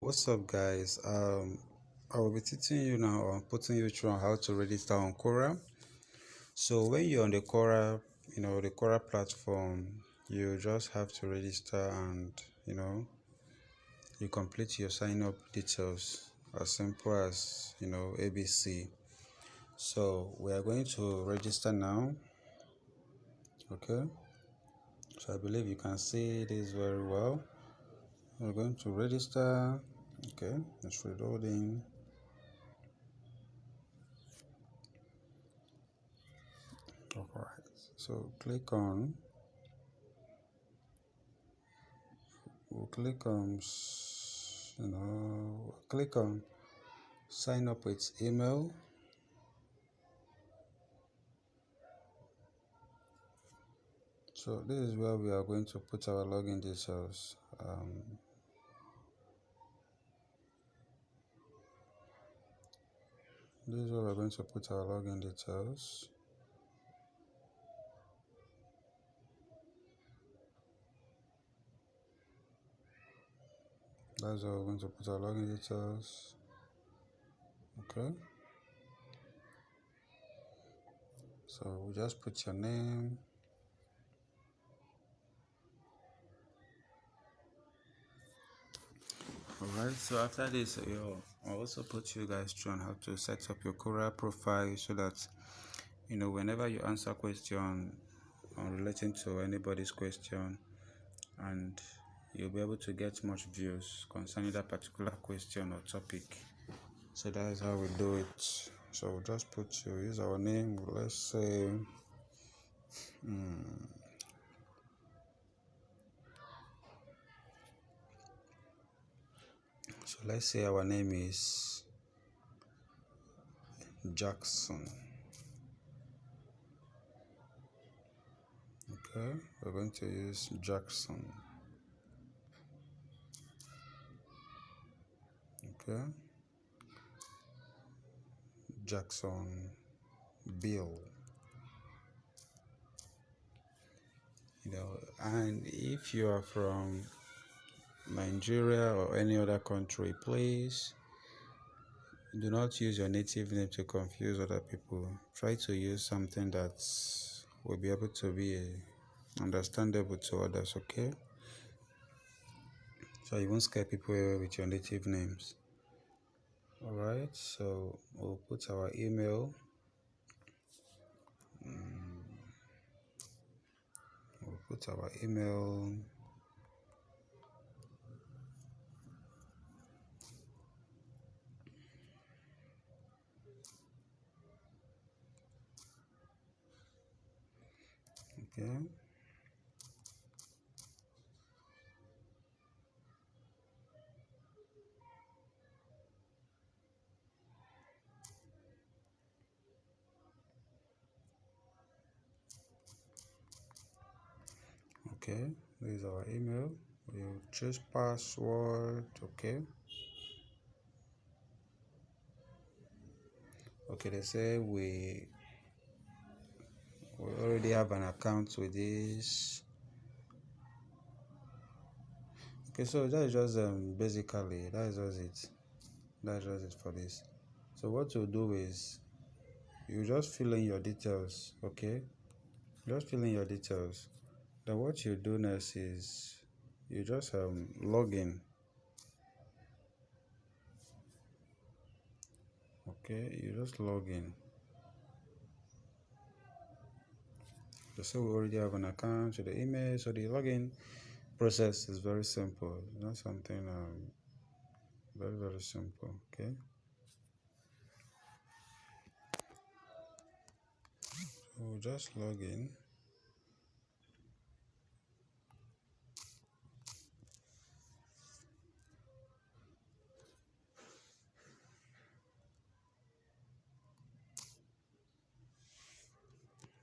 What's up, guys? I will be teaching you now on putting you through on how to register on Quora. So when you're on the Quora, the Quora platform, you just have to register and you complete your sign up details as simple as ABC. So we are going to register now. Okay. So I believe you can see this very well. We're going to register. Okay, it's reloading. Alright, so we'll click on click on sign up with email. So this is where we are going to put our login details. This is where we're going to put our login details. That's where we're going to put our login details. Okay. So we just put your name. Alright, so after this, I'll also put you guys through on how to set up your Quora profile so that whenever you answer question relating to anybody's question, and you'll be able to get much views concerning that particular question or topic. So that is how we do it. So we'll just use our name. Let's say so let's say our name is Jackson. Okay, we're going to use Jackson. Okay, Jackson Bill. And if you are from Nigeria or any other country, please do not use your native name to confuse other people. Try to use something that will be able to be understandable to others, okay? So you won't scare people away with your native names. Alright, so we'll put our email. We'll put our email. Okay. Okay, this is our email. We'll choose password. Okay. Okay, they say we already have an account with this. Okay, so that is just basically that is just it. That's just it for this. So what you'll do is you just fill in your details. Okay, just fill in your details. Then what you do next is you just log in. Okay, you just log in. So we already have an account to the email. So the login process is very simple. It's not something very simple. Okay. So we'll just log in.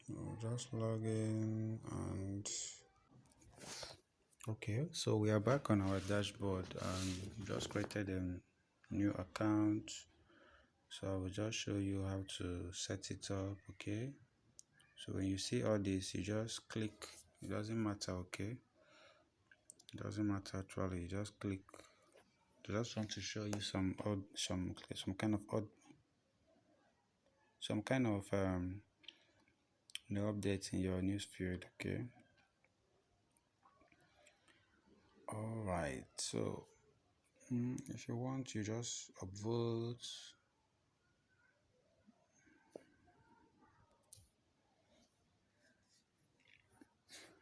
We'll just log in and okay, so we are back on our dashboard and just created a new account. So I will just show you how to set it up. Okay, so when you see all this, you just click. It doesn't matter. Okay, it doesn't matter actually. You just click I just want to show you some kind of updates in your news feed. Okay. All right. So if you want, you just upvote.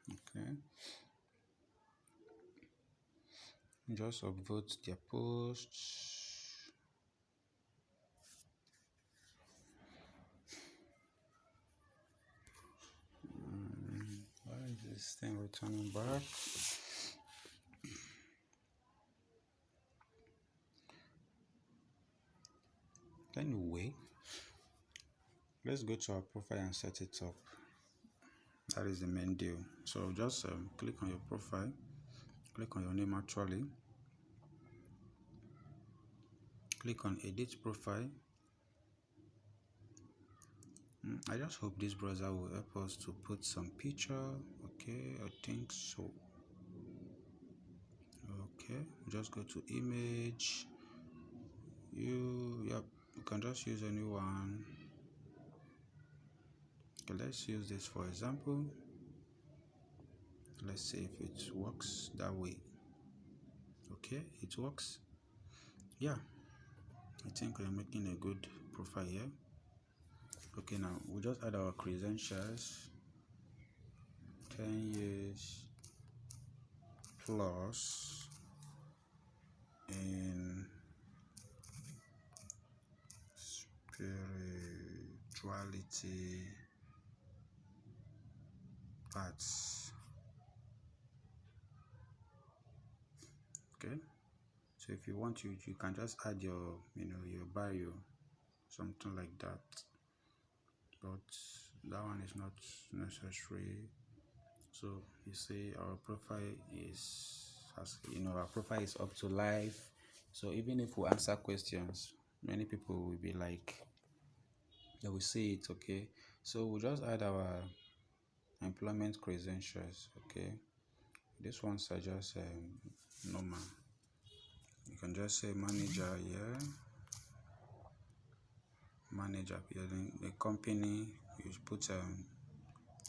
Okay. Just upvote their posts. Why is this thing returning back? Anyway, let's go to our profile and set it up. That is the main deal. So just click on your profile, click on your name actually, click on edit profile. I just hope this browser will help us to put some picture. Okay, I think so. Okay, just go to image. You can just use any one. Okay, let's use this for example. Let's see if it works that way. Okay, it works. Yeah, I think we're making a good profile here. Okay, now we'll just add our credentials. 10 years plus in spirituality parts. Okay, so if you want, you can just add your your bio, something like that, but that one is not necessary. So you see our profile is, as our profile is up to live. So even if we answer questions, many people will be like, they will see it. Okay, so we'll just add our employment credentials. Okay, this ones are just normal. You can just say manager here, manager here. Then the company, you put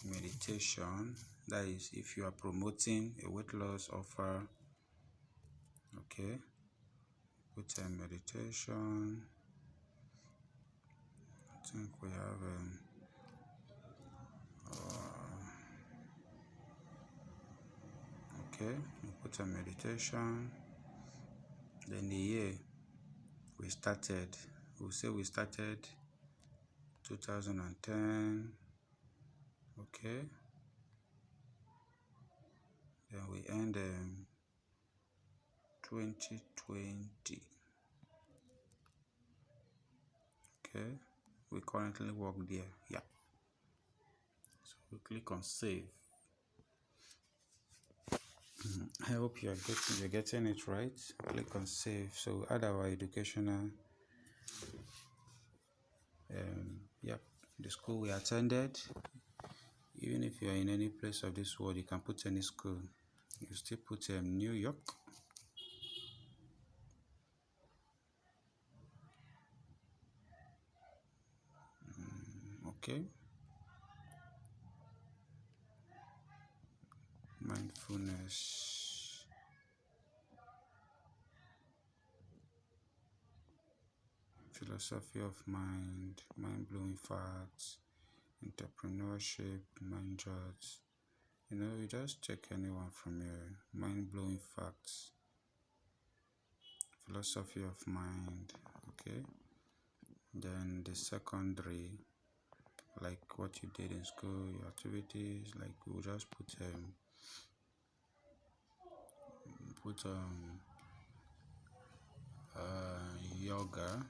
meditation. That is if you are promoting a weight loss offer. Okay, put meditation. I think we have okay, we put a meditation. Then the year we started, we'll say we started 2010. Okay, then we end 2020. Okay, we currently work there. Yeah, so we click on save. I hope you're getting it right. Click on save. So add our educational yep, the school we attended. Even if you are in any place of this world, you can put any school. You still put New York. Okay, mindfulness, philosophy of mind, mind-blowing facts, entrepreneurship, mind charts. You just take anyone from your mind-blowing facts, philosophy of mind. Okay, then the secondary, like what you did in school, your activities. Like we'll just put yoga.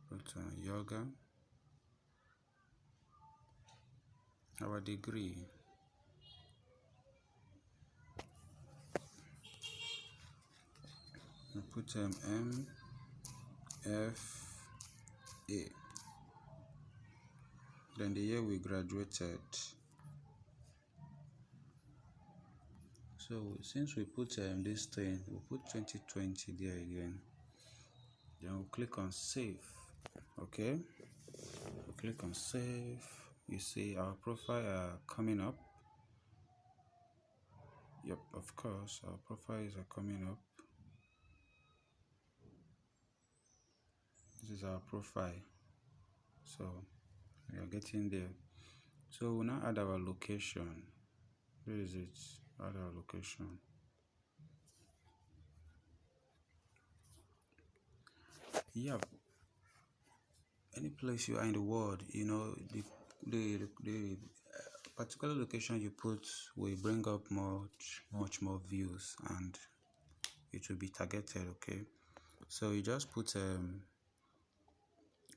Put yoga. Our degree. We put M F A. Then the year we graduated. So since we put this thing, we'll put 2020 there again. Then we'll click on save. Okay, we'll click on save. You see our profile coming up. Yep, of course, our profiles are coming up. This is our profile. So we are getting there. So we'll now add our location. Where is it? Add our location. Yep. Any place you are in the world, the particular location you put will bring up much more views, and it will be targeted. Okay, so you just put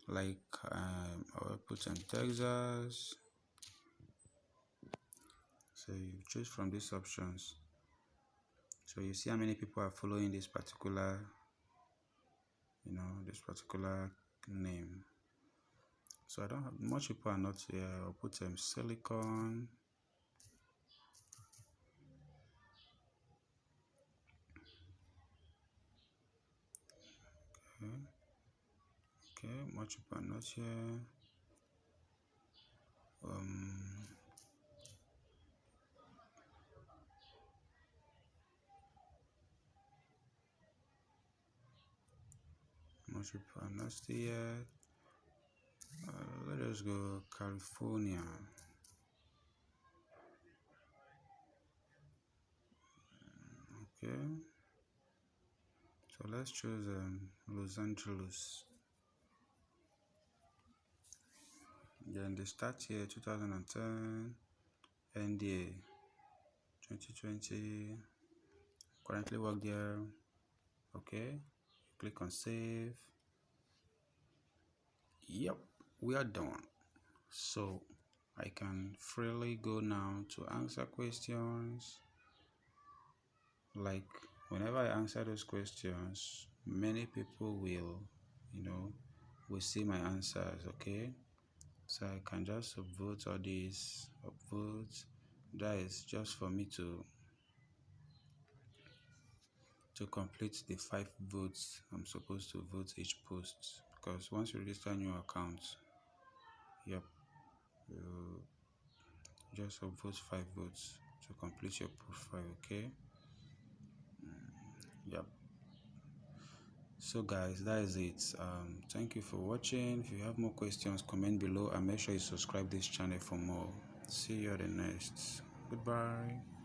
I'll put Texas. So you choose from these options. So you see how many people are following this particular name. So I don't have much people are not here. I'll put silicon. Okay, much people are not here. Much people are not here. Let us go California. Okay, so let's choose Los Angeles. Then the start year 2010, end year 2020. Currently work there. Okay, click on save. Yep, we are done. So I can freely go now to answer questions. Like whenever I answer those questions, many people will see my answers. Okay, so I can just upvote all these upvotes. That is just for me to complete the 5 votes I'm supposed to vote each post, because once you register a new account, yep, you just upvote 5 votes to complete your profile. Okay, yep. So guys, that is it. Thank you for watching. If you have more questions, comment below and make sure you subscribe this channel for more. See you at the next. Goodbye.